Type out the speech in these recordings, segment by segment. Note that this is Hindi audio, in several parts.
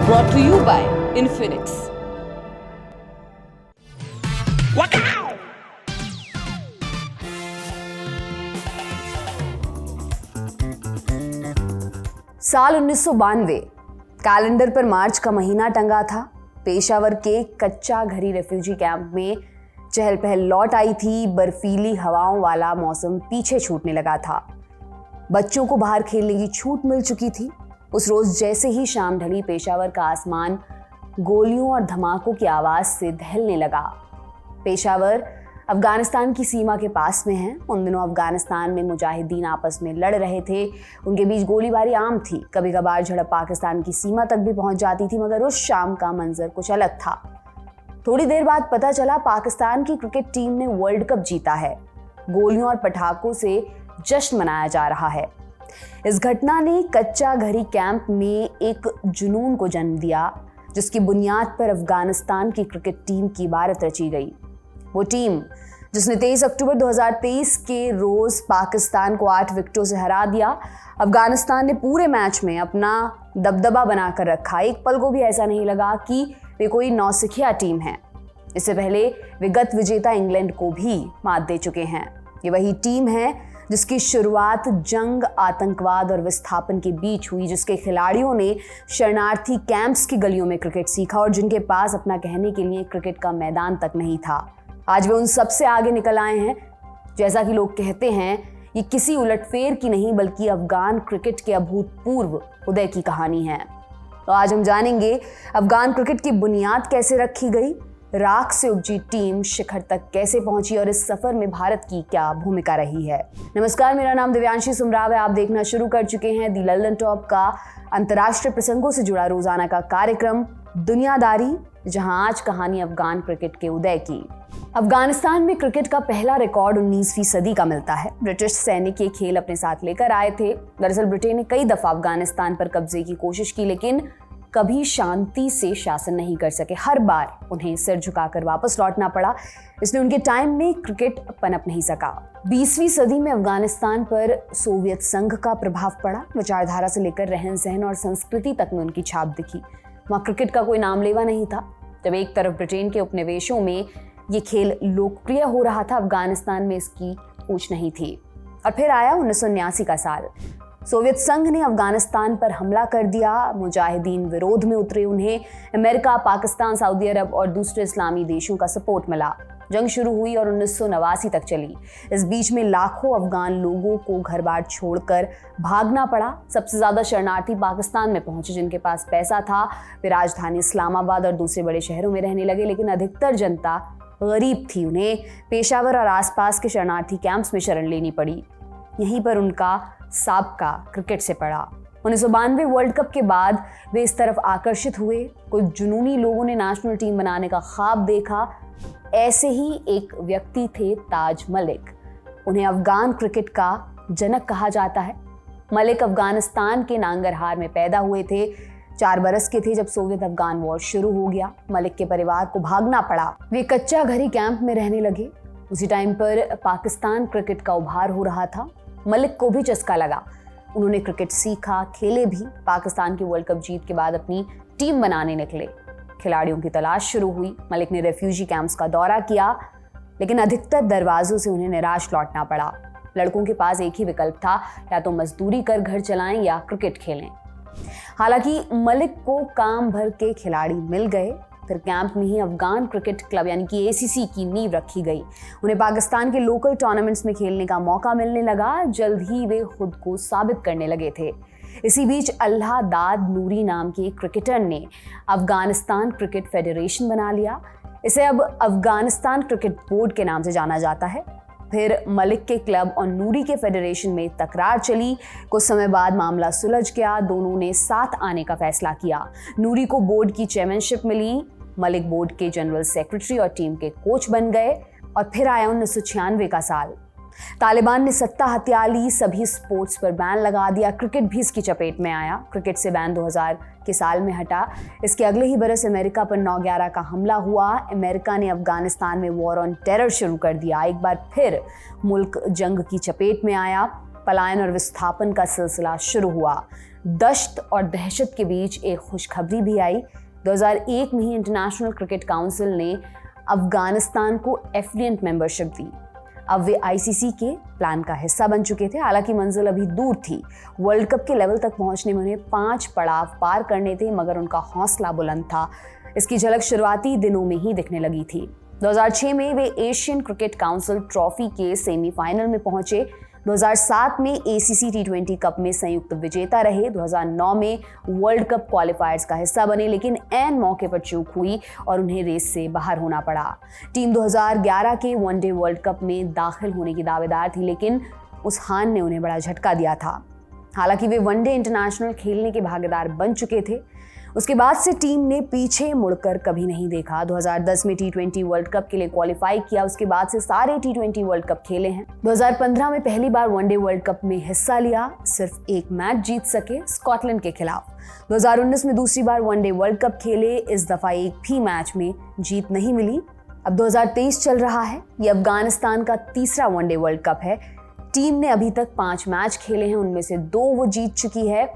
brought to you by Infinix. साल 1992 कैलेंडर पर मार्च का महीना टंगा था। पेशावर के कच्चा घरी रेफ्यूजी कैंप में चहल पहल लौट आई थी। बर्फीली हवाओं वाला मौसम पीछे छूटने लगा था। बच्चों को बाहर खेलने की छूट मिल चुकी थी। उस रोज जैसे ही शाम ढली, पेशावर का आसमान गोलियों और धमाकों की आवाज से दहलने लगा। पेशावर अफगानिस्तान की सीमा के पास में है। उन दिनों अफगानिस्तान में मुजाहिदीन आपस में लड़ रहे थे। उनके बीच गोलीबारी आम थी। कभी कभार झड़प पाकिस्तान की सीमा तक भी पहुंच जाती थी, मगर उस शाम का मंजर कुछ अलग था। थोड़ी देर बाद पता चला पाकिस्तान की क्रिकेट टीम ने वर्ल्ड कप जीता है। गोलियों और पटाखों से जश्न मनाया जा रहा है। इस घटना ने कच्चा घरी कैंप में एक जुनून को जन्म दिया, जिसकी बुनियाद पर अफगानिस्तान की क्रिकेट टीम की इबारत रची गई। वो टीम जिसने 23 अक्टूबर 2023 के रोज पाकिस्तान को 8 विकेटों से हरा दिया। अफगानिस्तान ने पूरे मैच में अपना दबदबा बनाकर रखा। एक पल को भी ऐसा नहीं लगा कि वे कोई नौसिखिया टीम है। इससे पहले वे गत विजेता इंग्लैंड को भी मात दे चुके हैं। ये वही टीम है जिसकी शुरुआत जंग, आतंकवाद और विस्थापन के बीच हुई, जिसके खिलाड़ियों ने शरणार्थी कैंप्स की गलियों में क्रिकेट सीखा और जिनके पास अपना कहने के लिए क्रिकेट का मैदान तक नहीं था। आज वे उन सबसे आगे निकल आए हैं। जैसा कि लोग कहते हैं, ये किसी उलटफेर की नहीं बल्कि अफगान क्रिकेट के अभूतपूर्व उदय की कहानी है। तो आज हम जानेंगे अफगान क्रिकेट की बुनियाद कैसे रखी गई, राख से उपजी टीम शिखर तक कैसे पहुंची और इस सफर में भारत की क्या भूमिका रही है। नमस्कार, मेरा नाम दिव्यांशी सुमराव है। आप देखना शुरू कर चुके हैं दी लंदन टॉप का अंतर्राष्ट्रीय प्रसंगों से जुड़ा रोजाना का कार्यक्रम दुनियादारी, जहां आज कहानी अफगान क्रिकेट के उदय की। अफगानिस्तान में क्रिकेट का पहला रिकॉर्ड 19वीं सदी का मिलता है। ब्रिटिश सैनिक ये खेल अपने साथ लेकर आए थे। दरअसल ब्रिटेन ने कई दफा अफगानिस्तान पर कब्जे की कोशिश की, लेकिन कभी शांति से शासन नहीं कर सके। हर बार उन्हें सिर झुकाकर वापस लौटना पड़ा। इसलिए उनके टाइम में क्रिकेट पनप नहीं सका। 20वीं सदी में अफगानिस्तान पर सोवियत संघ का प्रभाव पड़ा। विचारधारा से लेकर रहन सहन और संस्कृति तक में उनकी छाप दिखी। वहाँ क्रिकेट का कोई नाम लेवा नहीं था। जब एक तरफ ब्रिटेन के उपनिवेशों में ये खेल लोकप्रिय हो रहा था, अफगानिस्तान में इसकी पूछ नहीं थी। और फिर आया 1979 का साल। सोवियत संघ ने अफगानिस्तान पर हमला कर दिया। मुजाहिदीन विरोध में उतरे। उन्हें अमेरिका, पाकिस्तान, सऊदी अरब और दूसरे इस्लामी देशों का सपोर्ट मिला। जंग शुरू हुई और 1989 तक चली। इस बीच में लाखों अफगान लोगों को घर बार छोड़कर भागना पड़ा। सबसे ज्यादा शरणार्थी पाकिस्तान में पहुंचे। जिनके पास पैसा था वे राजधानी इस्लामाबाद और दूसरे बड़े शहरों में रहने लगे, लेकिन अधिकतर जनता गरीब थी। उन्हें पेशावर और आसपास के शरणार्थी कैंप्स में शरण लेनी पड़ी। यहीं पर उनका साबका क्रिकेट से पड़ा। 1992 वर्ल्ड कप के बाद वे इस तरफ आकर्षित हुए। कुछ जुनूनी लोगों ने नेशनल टीम बनाने का ख्वाब देखा। ऐसे ही एक व्यक्ति थे ताज मलिक। उन्हें अफगान क्रिकेट का जनक कहा जाता है। मलिक अफगानिस्तान के नांगरहार में पैदा हुए थे। 4 बरस के थे जब सोवियत अफगान वॉर शुरू हो गया। मलिक के परिवार को भागना पड़ा। वे कच्चा घरी कैंप में रहने लगे। उसी टाइम पर पाकिस्तान क्रिकेट का उभार हो रहा था। मलिक को भी चस्का लगा। उन्होंने क्रिकेट सीखा, खेले भी। पाकिस्तान की वर्ल्ड कप जीत के बाद अपनी टीम बनाने निकले। खिलाड़ियों की तलाश शुरू हुई। मलिक ने रेफ्यूजी कैंप्स का दौरा किया, लेकिन अधिकतर दरवाजों से उन्हें निराश लौटना पड़ा। लड़कों के पास एक ही विकल्प था, या तो मजदूरी कर घर चलाएं या क्रिकेट खेलें। हालांकि मलिक को काम भर के खिलाड़ी मिल गए। फिर कैंप में ही अफगान क्रिकेट क्लब यानी कि ACC की नींव रखी गई। उन्हें पाकिस्तान के लोकल टूर्नामेंट्स में खेलने का मौका मिलने लगा। जल्द ही वे खुद को साबित करने लगे थे। इसी बीच अल्लाह दाद नूरी नाम के क्रिकेटर ने अफगानिस्तान क्रिकेट फेडरेशन बना लिया। इसे अब अफगानिस्तान क्रिकेट बोर्ड के नाम से जाना जाता है। फिर मलिक के क्लब और नूरी के फेडरेशन में तकरार चली। कुछ समय बाद मामला सुलझ गया। दोनों ने साथ आने का फैसला किया। नूरी को बोर्ड की चेयरमैनशिप मिली। मलिक बोर्ड के जनरल सेक्रेटरी और टीम के कोच बन गए। और फिर आया 1996 का साल। तालिबान ने सत्ता हथिया ली। सभी स्पोर्ट्स पर बैन लगा दिया। क्रिकेट भी इसकी चपेट में आया। क्रिकेट से बैन 2000 के साल में हटा। इसके अगले ही बरस अमेरिका पर 9/11 का हमला हुआ। अमेरिका ने अफगानिस्तान में वॉर ऑन टेरर शुरू कर दिया। एक बार फिर मुल्क जंग की चपेट में आया। पलायन और विस्थापन का सिलसिला शुरू हुआ। दश्त और दहशत के बीच एक खुशखबरी भी आई। 2001 में ही इंटरनेशनल क्रिकेट काउंसिल ने अफगानिस्तान को एफिलिएंट मेंबरशिप दी। अब वे आईसीसी के प्लान का हिस्सा बन चुके थे। हालांकि मंजिल अभी दूर थी। वर्ल्ड कप के लेवल तक पहुंचने में उन्हें 5 पड़ाव पार करने थे, मगर उनका हौसला बुलंद था। इसकी झलक शुरुआती दिनों में ही दिखने लगी थी। 2006 में वे एशियन क्रिकेट काउंसिल ट्रॉफी के सेमीफाइनल में पहुंचे। 2007 में एसीसी टी20 कप में संयुक्त विजेता रहे। 2009 में वर्ल्ड कप क्वालिफायर्स का हिस्सा बने, लेकिन ऐन मौके पर चूक हुई और उन्हें रेस से बाहर होना पड़ा। टीम 2011 के वनडे वर्ल्ड कप में दाखिल होने की दावेदार थी, लेकिन उस हार ने उन्हें बड़ा झटका दिया था। हालांकि वे वनडे इंटरनेशनल खेलने के भागीदार बन चुके थे। उसके बाद से टीम ने पीछे मुड़कर कभी नहीं देखा। 2010 में टी20 वर्ल्ड कप के लिए क्वालिफाई किया। उसके बाद से सारे टी20 वर्ल्ड कप खेले हैं। 2015 में पहली बार वनडे वर्ल्ड कप में हिस्सा लिया, सिर्फ एक मैच जीत सके स्कॉटलैंड के खिलाफ। 2019 में दूसरी बार वनडे वर्ल्ड कप खेले, इस दफा एक भी मैच में जीत नहीं मिली। अब 2023 चल रहा है। ये अफगानिस्तान का तीसरा वनडे वर्ल्ड कप है। टीम ने अभी तक 5 मैच खेले हैं, उनमें से 2 वो जीत चुकी है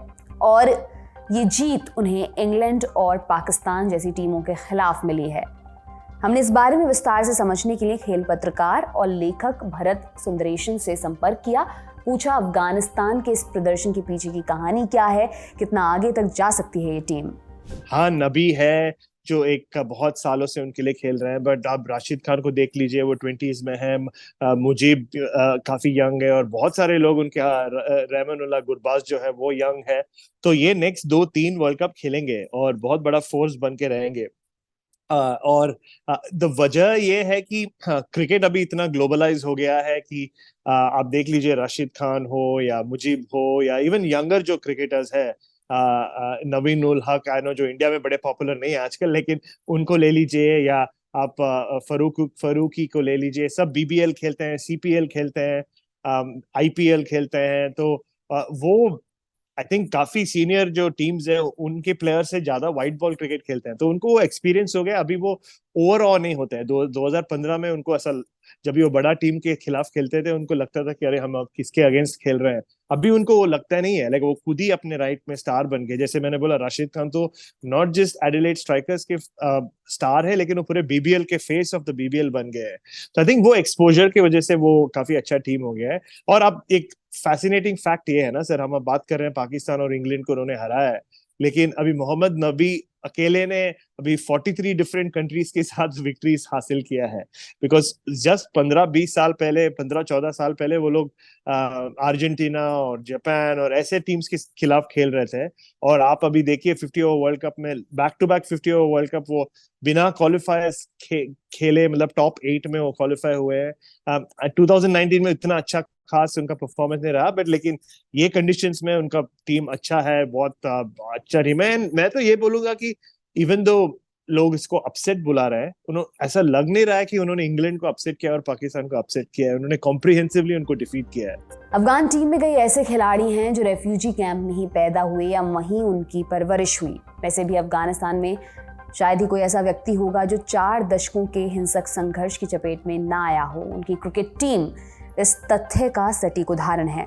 और ये जीत उन्हें इंग्लैंड और पाकिस्तान जैसी टीमों के खिलाफ मिली है। हमने इस बारे में विस्तार से समझने के लिए खेल पत्रकार और लेखक भरत सुंदरेशन से संपर्क किया। पूछा अफगानिस्तान के इस प्रदर्शन के पीछे की कहानी क्या है, कितना आगे तक जा सकती है ये टीम। हाँ, नबी है जो एक बहुत सालों से उनके लिए खेल रहे हैं, बट आप राशिद खान को देख लीजिए, वो 20s में है। मुजीब काफी यंग है और बहुत सारे लोग उनके, रहमानुल्लाह गुरबाज जो है वो यंग है। तो ये नेक्स्ट 2-3 वर्ल्ड कप खेलेंगे और बहुत बड़ा फोर्स बन के रहेंगे। और द वजह ये है कि क्रिकेट अभी इतना ग्लोबलाइज हो गया है कि आप देख लीजिए, राशिद खान हो या मुजीब हो या इवन यंगर जो क्रिकेटर्स है, नवीन उल हक, आई नो, जो इंडिया में बड़े पॉपुलर नहीं है आजकल, लेकिन उनको ले लीजिए, या आप फरूकी को ले लीजिए। सब बीबीएल खेलते हैं, सीपीएल खेलते हैं, आईपीएल खेलते हैं। तो वो आई थिंक काफी सीनियर जो टीम्स है उनके प्लेयर से ज्यादा व्हाइट बॉल क्रिकेट खेलते हैं, तो उनको वो एक्सपीरियंस हो गया। अभी वो ओवरऑल नहीं होते हैं। 2015 में उनको असल, जब भी वो बड़ा टीम के खिलाफ खेलते थे, उनको लगता था कि अरे हम अब किसके अगेंस्ट खेल रहे हैं। अभी उनको वो लगता नहीं है, लाइक वो खुद ही अपने राइट में स्टार बन गए। जैसे मैंने बोला, राशिद खान तो नॉट जस्ट एडिलेड स्ट्राइकर्स के स्टार है, लेकिन वो पूरे बीबीएल के फेस ऑफ द बीबीएल बन गए हैं। तो आई थिंक वो एक्सपोजर की वजह से वो काफी अच्छा टीम हो गया है। और अब एक फैसिनेटिंग फैक्ट ये है ना सर, हम अब बात कर रहे हैं पाकिस्तान और इंग्लैंड को उन्होंने हराया है, लेकिन अभी मोहम्मद नबी अकेले ने अभी 43 डिफरेंट कंट्रीज के साथ विक्ट्रीज हासिल किया है। बिकॉज जस्ट 15-20 साल पहले, 15-14 साल पहले वो लोग अर्जेंटीना और जापान और ऐसे टीम्स के खिलाफ खेल रहे थे। और आप अभी देखिए 50 ओवर वर्ल्ड कप में, back to back 50 over world cup वो बिना क्वालिफायर्स खेले, मतलब टॉप 8 में वो क्वालिफाई हुए हैं। 2019 में इतना अच्छा खास उनका परफॉर्मेंस नहीं रहा, बट लेकिन ये कंडीशंस में उनका टीम अच्छा है, बहुत अच्छा टीम है। मैं तो ये बोलूंगा कि इवन दो लोग इसको अपसेट बुला रहे हैं, उन्होंने, ऐसा लग नहीं रहा है कि उन्होंने इंग्लैंड को अपसेट किया और पाकिस्तान को अपसेट किया है। उन्होंने कॉम्प्रिहेंसिवली उनको डिफीट किया है। अफगान टीम में कई ऐसे खिलाड़ी हैं जो रेफ्यूजी कैंप में ही पैदा हुए या वहीं उनकी परवरिश हुई। वैसे भी अफगानिस्तान में शायद ही कोई ऐसा व्यक्ति होगा जो 4 दशकों के हिंसक संघर्ष की चपेट में ना आया हो। उनकी क्रिकेट टीम इस तथ्य का सटीक उदाहरण है।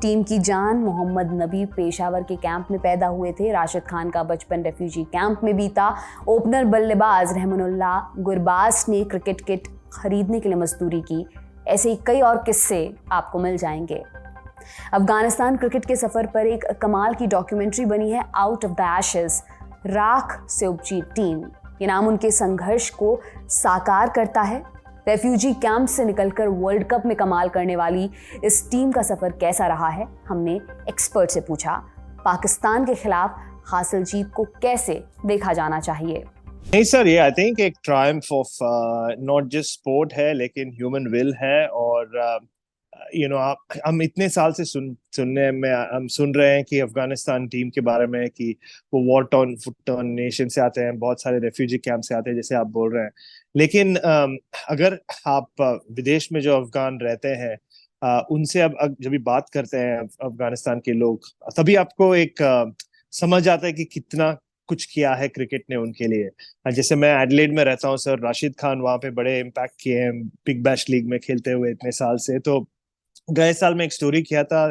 टीम की जान मोहम्मद नबी पेशावर के कैंप में पैदा हुए थे। राशिद खान का बचपन रेफ्यूजी कैंप में बीता। ओपनर बल्लेबाज रहमानुल्लाह गुरबाज ने क्रिकेट किट खरीदने के लिए मजदूरी की। ऐसे ही कई और किस्से आपको मिल जाएंगे। अफगानिस्तान क्रिकेट के सफर पर एक कमाल की डॉक्यूमेंट्री बनी है, आउट ऑफ द एशेस, राख से उपजी टीम। ये नाम उनके संघर्ष को साकार करता है। रेफ्यूजी कैंप से निकलकर वर्ल्ड कप में कमाल करने वाली इस टीम का सफर कैसा रहा है, हमने एक्सपर्ट से पूछा। पाकिस्तान के खिलाफ हासिल जीत को कैसे देखा जाना चाहिए? नहीं सर, ये आई थिंक एक Triumph of not just sport है, लेकिन ह्यूमन विल है। और हम इतने साल से सुनने में हम सुन रहे हैं कि अफगानिस्तान टीम के बारे में कि वो war torn foot torn nation से आते हैं, बहुत सारे रेफ्यूजी कैंप से आते हैं, जैसे आप बोल रहे हैं। लेकिन अगर आप विदेश में जो अफगान रहते हैं, उनसे अब जब भी बात करते हैं अफगानिस्तान के लोग, तभी आपको एक समझ आता है कि कितना कुछ किया है क्रिकेट ने उनके लिए। जैसे मैं एडिलेड में रहता हूँ सर, राशिद खान वहाँ पे बड़े इम्पैक्ट किए हैं बिग बैश लीग में खेलते हुए इतने साल से। तो गए साल में एक स्टोरी किया था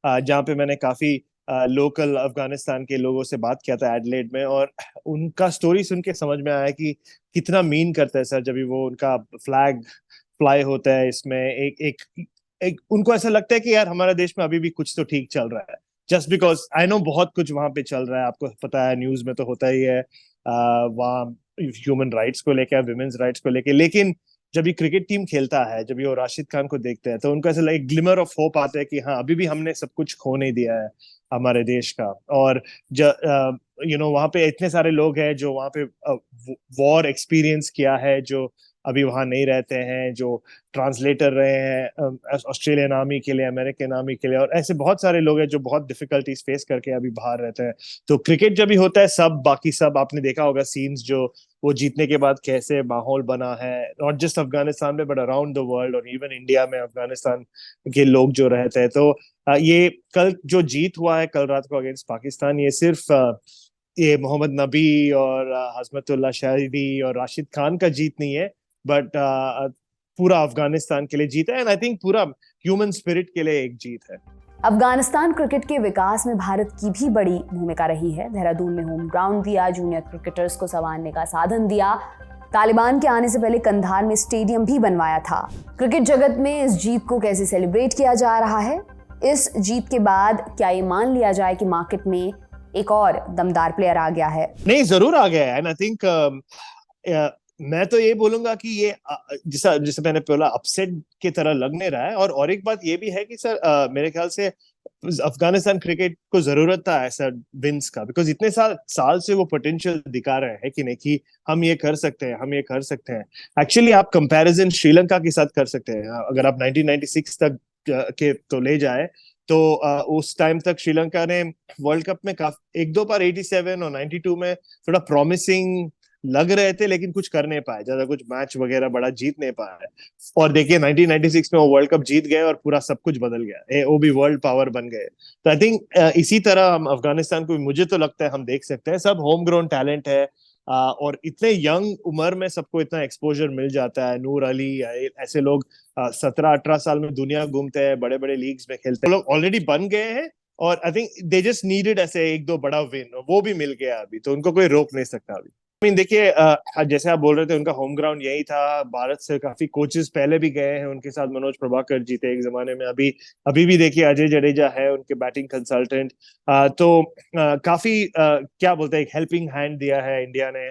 जहाँ पे मैंने काफी लोकल अफगानिस्तान के लोगों से बात किया था एडलेड में, और उनका स्टोरी सुन के समझ में आया कि कितना मीन करता है सर जब भी वो उनका फ्लैग फ्लाई होता है इसमें। एक एक एक उनको ऐसा लगता है कि यार हमारे देश में अभी भी कुछ तो ठीक चल रहा है, जस्ट बिकॉज आई नो बहुत कुछ वहां पे चल रहा है, आपको पता है न्यूज में तो होता ही है वहाँ ह्यूमन राइट्स को लेकर, विमेन्स राइट्स को लेकर। लेकिन जब ये क्रिकेट टीम खेलता है, जब ये वो राशिद खान को देखते हैं, तो उनको ऐसा एक ग्लिमर ऑफ होप आता है कि हाँ अभी भी हमने सब कुछ खो नहीं दिया है हमारे देश का। और वहाँ पे इतने सारे लोग हैं जो वहाँ पे वॉर एक्सपीरियंस किया है, जो अभी वहां नहीं रहते हैं, जो ट्रांसलेटर रहे हैं ऑस्ट्रेलियन आर्मी के लिए, अमेरिकन आर्मी के लिए, और ऐसे बहुत सारे लोग हैं जो बहुत डिफिकल्टीज फेस करके अभी बाहर रहते हैं। तो क्रिकेट जब भी होता है, सब बाकी सब आपने देखा होगा सीन्स जो वो जीतने के बाद कैसे माहौल बना है, नॉट जस्ट अफगानिस्तान में बट अराउंड द वर्ल्ड, और इवन इंडिया में अफगानिस्तान के लोग जो रहते हैं। तो ये कल जो जीत हुआ है कल रात को अगेंस्ट पाकिस्तान, ये सिर्फ ये मोहम्मद नबी और हजमतुल्लाह शाहिदी और राशिद खान का जीत नहीं है, बट पूरा अफगानिस्तान के लिए जीत है, एंड आई थिंक पूरा ह्यूमन स्पिरिट के लिए एक जीत है। अफगानिस्तान क्रिकेट के विकास में भारत की भी बड़ी भूमिका रही है। देहरादून में होम ग्राउंड दिया, जूनियर क्रिकेटर्स को संवारने का साधन दिया, तालिबान के आने से पहले कंधार में स्टेडियम भी बनवाया था। क्रिकेट जगत में इस जीत को कैसे सेलिब्रेट किया जा रहा है? इस जीत के बाद क्या ये मान लिया जाए कि मार्केट में एक और दमदार प्लेयर आ गया है? नहीं, जरूर आ गया है, एंड आई थिंक मैं तो ये बोलूंगा कि ये जिसे मैंने बोला अपसेट की तरह लग नहीं रहा है। और एक बात ये भी है कि सर मेरे ख्याल से अफगानिस्तान क्रिकेट को जरूरत था ऐसा विंस का, बिकॉज इतने साल से वो पोटेंशियल दिखा रहे हैं कि नहीं, कि हम ये कर सकते हैं, हम ये कर सकते हैं। एक्चुअली आप कंपैरिजन श्रीलंका के साथ कर सकते हैं। अगर आप 1996 तक के तो ले जाए, तो उस टाइम तक श्रीलंका ने वर्ल्ड कप में काफी एक दो बार 87 और 92 में थोड़ा प्रॉमिसिंग लग रहे थे, लेकिन कुछ कर नहीं पाए, ज्यादा कुछ मैच वगैरह बड़ा जीत नहीं पाए। और देखिए 1996 में वो वर्ल्ड कप जीत गए और पूरा सब कुछ बदल गया, वो भी वर्ल्ड पावर बन गए। तो आई थिंक इसी तरह हम अफगानिस्तान को, मुझे तो लगता है हम देख सकते हैं, सब होम ग्राउंड टैलेंट है, और इतने यंग उम्र में सबको इतना एक्सपोजर मिल जाता है। नूर अली ऐसे लोग 17-18 साल में दुनिया घूमते हैं, बड़े बड़े लीग्स में खेलते हैं, लोग ऑलरेडी बन गए हैं, और I think they just needed ऐसे एक दो बड़ा विन, वो भी मिल गया अभी, तो उनको कोई रोक नहीं सकता अभी। देखिए जैसे आप बोल रहे थे, उनका होम ग्राउंड यही था। भारत से काफी कोचेस पहले भी गए हैं उनके साथ, मनोज प्रभाकर जी थे एक जमाने में, अभी अभी भी देखिए अजय जडेजा है उनके बैटिंग कंसल्टेंट। तो काफी क्या बोलते हैं, एक हेल्पिंग हैंड दिया है इंडिया ने,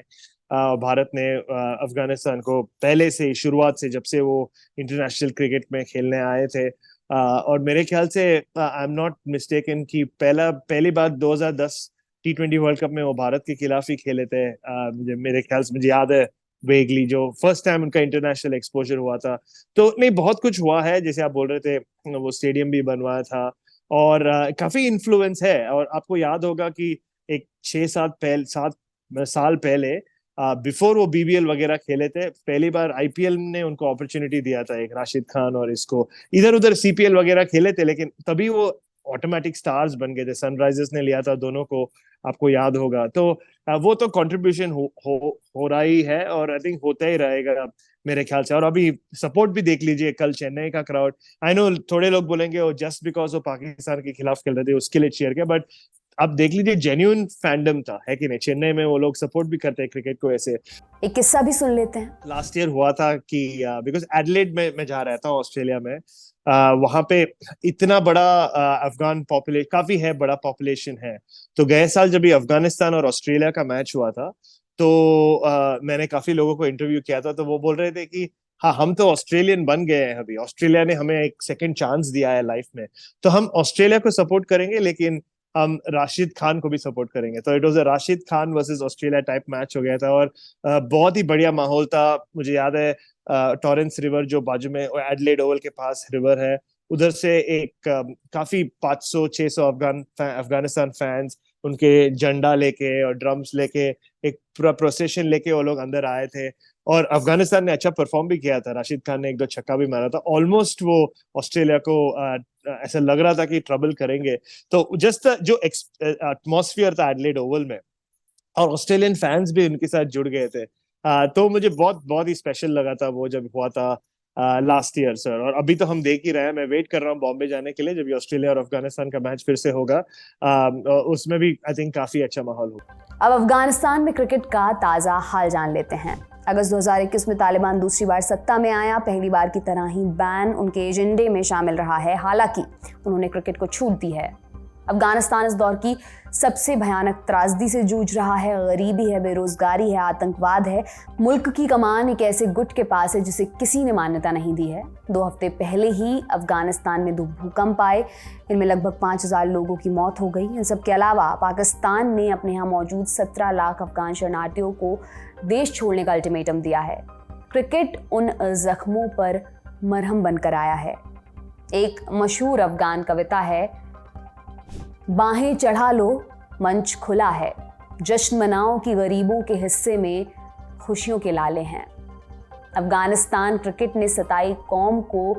भारत ने अफगानिस्तान को पहले से, शुरुआत से, जब से वो इंटरनेशनल क्रिकेट में खेलने आए थे। और मेरे ख्याल से आई एम नॉट मिस्टेकन कि पहली बार 2010 T20 वर्ल्ड कप में वो भारत के खिलाफ ही खेले थे। मुझे मेरे ख्याल से, मुझे याद है वेगली, जो फर्स्ट टाइम उनका इंटरनेशनल एक्सपोजर हुआ था। तो नहीं, बहुत कुछ हुआ है, जैसे आप बोल रहे थे, वो स्टेडियम भी बनवाया था, और काफी इन्फ्लुएंस है। और आपको याद होगा कि एक 7 साल पहले, बिफोर वो BBL वगैरह खेले थे, पहली बार IPL ने उनको अपॉर्चुनिटी दिया था, एक राशिद खान और इसको। इधर उधर CPL वगैरह खेले थे, लेकिन तभी वो ऑटोमेटिक स्टार्स बन गए थे। सनराइजर्स ने लिया था दोनों को, आपको याद होगा। तो वो तो कंट्रीब्यूशन हो रहा ही है, और आई थिंक होता ही रहेगा मेरे ख्याल से। और अभी सपोर्ट भी देख लीजिए, कल चेन्नई का क्राउड, आई नो थोड़े लोग बोलेंगे वो जस्ट बिकॉज वो पाकिस्तान के खिलाफ खेल रहे थे उसके लिए चीयर किया, बट अब देख लीजिए जेन्युइन फैंडम था, है कि नहीं? चेन्नई में वो लोग सपोर्ट भी करते हैं क्रिकेट को ऐसे। एक किस्सा भी सुन लेते हैं। लास्ट ईयर हुआ था कि बिकॉज एडलेड में मैं जहाँ रहता हूँ ऑस्ट्रेलिया में, वहां पे इतना बड़ा अफगान पॉपुलेशन, काफी है, बड़ा पॉपुलेशन है। तो गए साल जब ये अफगानिस्तान और ऑस्ट्रेलिया का मैच हुआ था, तो मैंने काफी लोगों को इंटरव्यू किया था, तो वो बोल रहे थे कि हाँ, हम तो ऑस्ट्रेलियन बन गए हैं अभी, ऑस्ट्रेलिया ने हमें एक सेकंड चांस दिया है लाइफ में, तो हम ऑस्ट्रेलिया को सपोर्ट करेंगे, लेकिन हम राशिद खान को भी सपोर्ट करेंगे। तो it was a Rashid Khan versus Australia type match हो गया था, और बहुत ही बढ़िया माहौल था। मुझे याद है टॉरेंस रिवर, जो बाजू में एडलेड ओवल के पास रिवर है, उधर से एक काफी 500-600 अफगानिस्तान फैंस उनके झंडा लेके और ड्रम्स लेके, एक पूरा प्रोसेशन लेके वो लोग अंदर आए थे। और अफगानिस्तान ने अच्छा परफॉर्म भी किया था, राशिद खान ने एक दो छक्का भी मारा था, ऑलमोस्ट वो ऑस्ट्रेलिया को ऐसा लग रहा था कि ट्रबल करेंगे। तो जस्ट जो एटमॉस्फेयर था एडलेड ओवल में, और ऑस्ट्रेलियन फैंस भी उनके साथ जुड़ गए थे, तो मुझे बहुत बहुत ही स्पेशल लगा था वो जब हुआ था। लास्ट ईयर सर, और अभी तो हम देख ही रहे हैं। मैं वेट कर रहा हूँ बॉम्बे जाने के लिए जब ये ऑस्ट्रेलिया और अफगानिस्तान का मैच फिर से होगा। उसमें भी आई थिंक काफी अच्छा माहौल होगा। अब अफगानिस्तान में क्रिकेट का ताज़ा हाल जान लेते हैं। अगस्त 2021 में तालिबान दूसरी बार सत्ता में आया। पहली बार की तरह ही बैन उनके एजेंडे में शामिल रहा है, हालांकि उन्होंने क्रिकेट को छूट दी है। अफगानिस्तान इस दौर की सबसे भयानक त्रासदी से जूझ रहा है। गरीबी है, बेरोजगारी है, आतंकवाद है। मुल्क की कमान एक ऐसे गुट के पास है जिसे किसी ने मान्यता नहीं दी है। 2 हफ्ते पहले ही अफगानिस्तान में 2 भूकंप आए, इनमें लगभग 5000 लोगों की मौत हो गई। इन सब के अलावा पाकिस्तान ने अपने यहाँ मौजूद 17 लाख अफगान शरणार्थियों को देश छोड़ने का अल्टीमेटम दिया है। क्रिकेट उन जख्मों पर मरहम बनकर आया है। एक मशहूर अफगान कविता है, बाहें चढ़ा लो मंच खुला है, जश्न मनाओ कि गरीबों के हिस्से में खुशियों के लाले हैं। अफगानिस्तान क्रिकेट ने सताई कौम को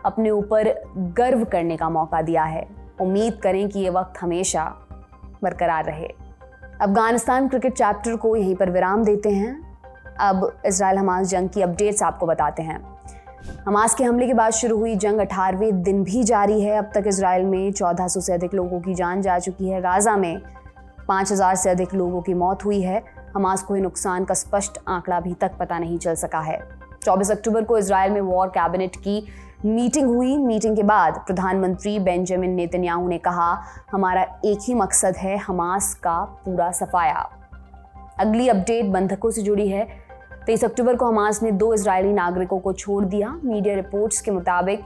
अपने ऊपर गर्व करने का मौका दिया है। उम्मीद करें कि ये वक्त हमेशा बरकरार रहे। अफगानिस्तान क्रिकेट चैप्टर को यहीं पर विराम देते हैं। अब इजराइल हमास जंग की अपडेट्स आपको बताते हैं। हमास के हमले के बाद शुरू हुई जंग 18वें दिन भी जारी है। अब तक इजराइल में 1400 से अधिक लोगों की जान जा चुकी है। गाजा में 5000 से अधिक लोगों की मौत हुई है। हमास को नुकसान का स्पष्ट आंकड़ा अभी तक पता नहीं चल सका है। 24 अक्टूबर को इजराइल में वॉर कैबिनेट की मीटिंग हुई। मीटिंग के बाद प्रधानमंत्री बेंजामिन नेतन्याहू ने कहा, हमारा एक ही मकसद है, हमास का पूरा सफाया। अगली अपडेट बंधकों से जुड़ी है। 23 अक्टूबर को हमास ने 2 इजरायली नागरिकों को छोड़ दिया। मीडिया रिपोर्ट्स के मुताबिक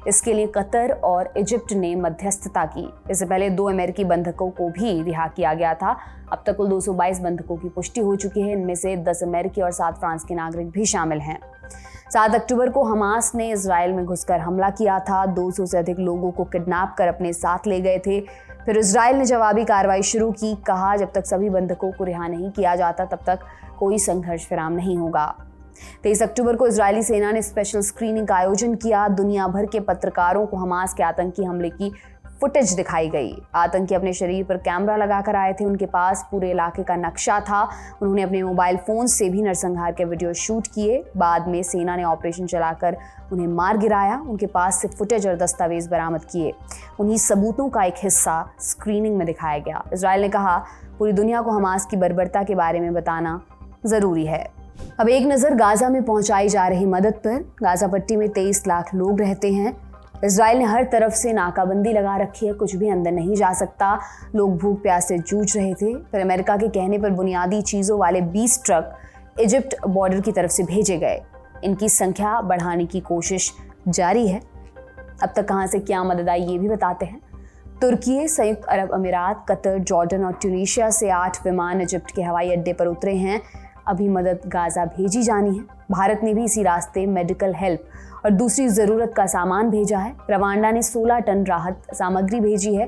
इसके लिए कतर और इजिप्ट ने मध्यस्थता की। इससे पहले 2 अमेरिकी बंधकों को भी रिहा किया गया था। अब तक कुल 222 बंधकों की पुष्टि हो चुकी है। इनमें से 10 अमेरिकी और 7 फ्रांस के नागरिक भी शामिल हैं। 7 अक्टूबर को हमास ने इजराइल में घुसकर हमला किया था। 200 से अधिक लोगों को किडनैप कर अपने साथ ले गए थे। फिर इजराइल ने जवाबी कार्रवाई शुरू की। कहा, जब तक सभी बंधकों को रिहा नहीं किया जाता तब तक कोई संघर्ष विराम नहीं होगा। 23 अक्टूबर को इजरायली सेना ने स्पेशल स्क्रीनिंग का आयोजन किया। दुनिया भर के पत्रकारों को हमास के आतंकी हमले की फुटेज दिखाई गई। आतंकी अपने शरीर पर कैमरा लगाकर आए थे। उनके पास पूरे इलाके का नक्शा था। उन्होंने अपने मोबाइल फोन से भी नरसंहार के वीडियो शूट किए। बाद में सेना ने ऑपरेशन चलाकर उन्हें मार गिराया। उनके पास से फुटेज और दस्तावेज बरामद किए। उन्हीं सबूतों का एक हिस्सा स्क्रीनिंग में दिखाया गया। इजराइल ने कहा, पूरी दुनिया को हमास की बर्बरता के बारे में बताना जरूरी है। अब एक नज़र गाजा में पहुंचाई जा रही मदद पर। गाजा पट्टी में 23 लाख लोग रहते हैं। इजराइल ने हर तरफ से नाकाबंदी लगा रखी है, कुछ भी अंदर नहीं जा सकता। लोग भूख प्यास से जूझ रहे थे। फिर अमेरिका के कहने पर बुनियादी चीज़ों वाले 20 ट्रक इजिप्ट बॉर्डर की तरफ से भेजे गए। इनकी संख्या बढ़ाने की कोशिश जारी है। अब तक कहाँ से क्या मदद आई ये भी बताते हैं। तुर्की, संयुक्त अरब अमीरात, कतर, जॉर्डन और ट्यूनीशिया से 8 विमान इजिप्ट के हवाई अड्डे पर उतरे हैं। अभी मदद गाजा भेजी जानी है। भारत ने भी इसी रास्ते मेडिकल हेल्प और दूसरी ज़रूरत का सामान भेजा है। रवांडा ने 16 टन राहत सामग्री भेजी है।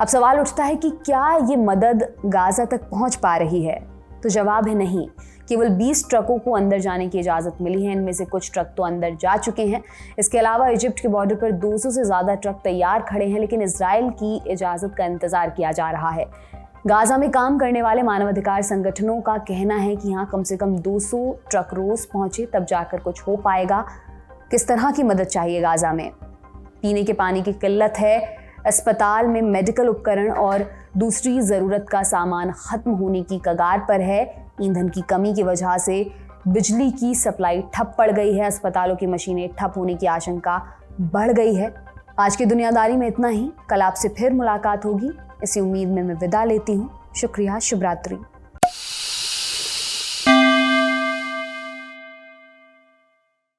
अब सवाल उठता है कि क्या ये मदद गाजा तक पहुंच पा रही है? तो जवाब है नहीं। केवल 20 ट्रकों को अंदर जाने की इजाज़त मिली है। इनमें से कुछ ट्रक तो अंदर जा चुके हैं। इसके अलावा इजिप्ट के बॉर्डर पर 200 से ज़्यादा ट्रक तैयार खड़े हैं, लेकिन इजराइल की इजाज़त का इंतज़ार किया जा रहा है। गाजा में काम करने वाले मानवाधिकार संगठनों का कहना है कि यहाँ कम से कम 200 ट्रक रोज पहुंचे तब जाकर कुछ हो पाएगा। किस तरह की मदद चाहिए गाजा में? पीने के पानी की किल्लत है। अस्पताल में मेडिकल उपकरण और दूसरी ज़रूरत का सामान ख़त्म होने की कगार पर है। ईंधन की कमी की वजह से बिजली की सप्लाई ठप पड़ गई है। अस्पतालों की मशीनें ठप होने की आशंका बढ़ गई है। आज की दुनियादारी में इतना ही। कल आपसे फिर मुलाकात होगी। इसी उम्मीद में मैं विदा लेती हूँ। शुक्रिया, शुभ रात्रि।